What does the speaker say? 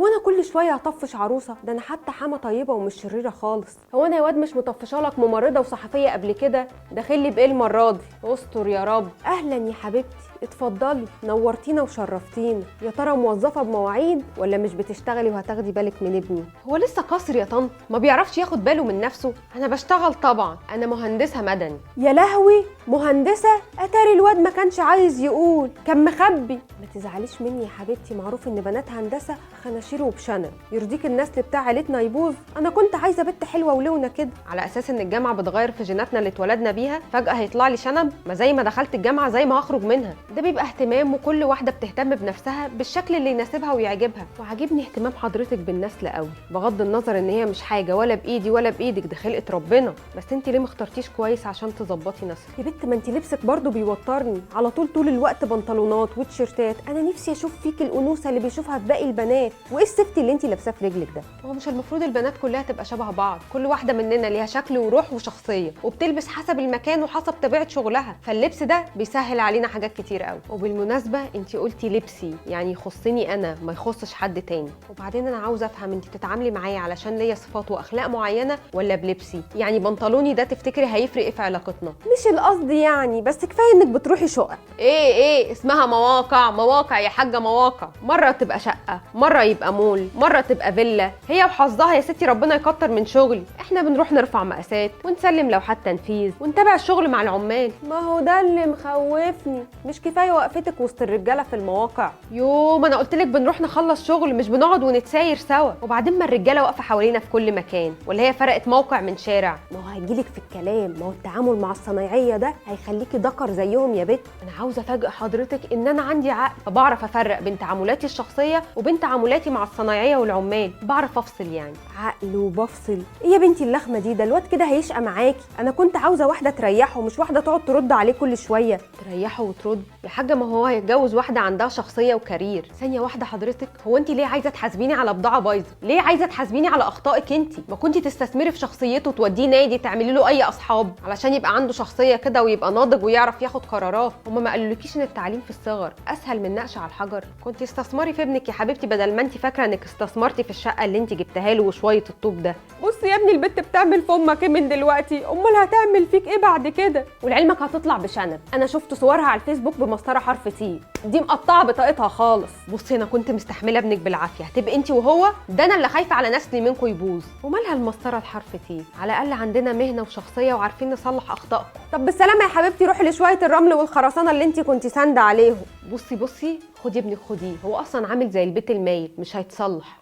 هو انا كل شويه هطفش عروسه؟ ده انا حتى حما طيبه ومش شريره خالص. هو انا يا واد مش مطفشه لك ممرضه وصحفيه قبل كده؟ داخل لي بايه المره دي؟ استر يا رب. اهلا يا حبيبتي، اتفضلي، نورتينا وشرفتينا. يا ترى موظفه بمواعيد ولا مش بتشتغلي وهتاخدي بالك من ابني؟ هو لسه قاصر يا طنط، ما بيعرفش ياخد باله من نفسه؟ انا بشتغل طبعا، انا مهندسه مدني. يا لهوي، مهندسه؟ اتاري الواد ما كانش عايز يقول، كان مخبي. ما تزعليش مني يا حبيبتي، معروف ان بنات هندسه خناشير وبشنب. يرضيك النسل بتاع عيلتنا يبوظ؟ انا كنت عايزه بنت حلوه ولونه كده. على اساس ان الجامعه بتغير في جيناتنا اللي اتولدنا بيها، فجاه هيطلع لي شنب؟ ما زي ما دخلت الجامعه زي ما هخرج منها. ده بيبقى اهتمام، وكل واحده بتهتم بنفسها بالشكل اللي يناسبها ويعجبها. وعاجبني اهتمام حضرتك بالنسل قوي، بغض النظر ان هي مش حاجه ولا بايدي ولا بايدك، ده خلقه ربنا. بس انت ليه ما اخترتيش كويس عشان تظبطي نسل؟ يا بنت ما انت لبسك برضو بيوترني، على طول الوقت بنطلونات وتيشيرتات. انا نفسي اشوف فيك الانوثه اللي بيشوفها في باقي البنات. وايه السفت اللي انت لابساه في رجلك ده؟ هو مش المفروض البنات كلها تبقى شبه بعض؟ كل واحده مننا ليها شكل وروح وشخصيه، وبتلبس حسب المكان وحسب طبيعه شغلها، فاللبس ده بيسهل علينا حاجات كتير قوي. وبالمناسبه انت قلتي لبسي، يعني يخصني انا ما يخصش حد تاني. وبعدين انا عاوزه افهم، انت بتتعاملي معايا علشان ليا صفات واخلاق معينه ولا بلبسي؟ يعني بنطلوني ده تفتكري هيفرق ايه في علاقتنا؟ مش القصد يعني، بس كفايه انك بتروحي شقق. ايه اسمها مواقع يا حاجه، مواقع. مره تبقى شقه، مره يبقى مول، مره تبقى فيلا. هي وحظها يا ستي، ربنا يكتر من شغلي. احنا بنروح نرفع مقاسات ونسلم لوحات تنفيذ ونتابع الشغل مع العمال. ما هو ده اللي مخوفني، مش كفايه وقفتك وسط الرجاله في المواقع؟ ما انا قلت لك بنروح نخلص شغل، مش بنقعد ونتساير سوا. وبعدين ما الرجاله واقفه حوالينا في كل مكان، ولا هي فرقت موقع من شارع؟ ما هو هيجيلك في الكلام، ما هو التعامل مع الصنايعيه ده هيخليكي ذكر زيهم يا بت. انا عاوزه افاجئ حضرتك ان انا عندي عقل، فبعرف افرق بين تعاملاتي الشخصيه وبين تعاملاتي مع الصنايعيه والعمال. بعرف افصل يعني. عقل وبفصل ايه يا بنتي اللخمه دي؟ ده الواد كده هيشقى معاكي. انا كنت عاوزه واحده تريحه، مش واحده تقعد ترد عليه كل شويه. تريحه وترد يا حاجه؟ ما هو هيتجوز واحده عندها شخصيه وكارير. ثانيه واحده حضرتك، هو انت ليه عايزه تحاسبيني على بضاعه بايظه؟ ليه عايزه تحاسبيني على اخطائك انت؟ ما كنتي تستثمري في شخصيته وتوديه نادي، تعملي له اي اصحاب علشان يبقى عنده شخصيه كده ويبقى ناضج ويعرف ياخد قرارات. هما ما قالولكيش ان التعليم في الصغر اسهل من نقش على الحجر؟ كنتي استثمري في ابنك يا حبيبتي، بدل ما انت فاكره انك استثمرتي في الشقه اللي انت جبتها له وشويه الطوب ده. بصي يا ابني، البت بتعمل في امك ايه من دلوقتي؟ امال هتعمل فيك ايه بعد كده؟ ولعلمك هتطلع بشنب. انا شفت صورها على الفيسبوك بمسطره حرف تي، دي مقطعه بطاقتها خالص. بصي انا كنت مستحمله ابنك بالعافيه، هتبقي انت وهو؟ ده انا اللي خايفه على نسلي منكم يبوظ. ومالها المسطره الحرف تي؟ على الاقل عندنا مهنه وشخصيه وعارفين نصلح اخطائكم. طب بالسلامه يا حبيبتي، روحي لشويه الرمل والخرسانه اللي انت كنتي سانده عليهم. بصي خدي ابنك خديه، هو اصلا عامل زي البيت المايل، مش هيتصلح.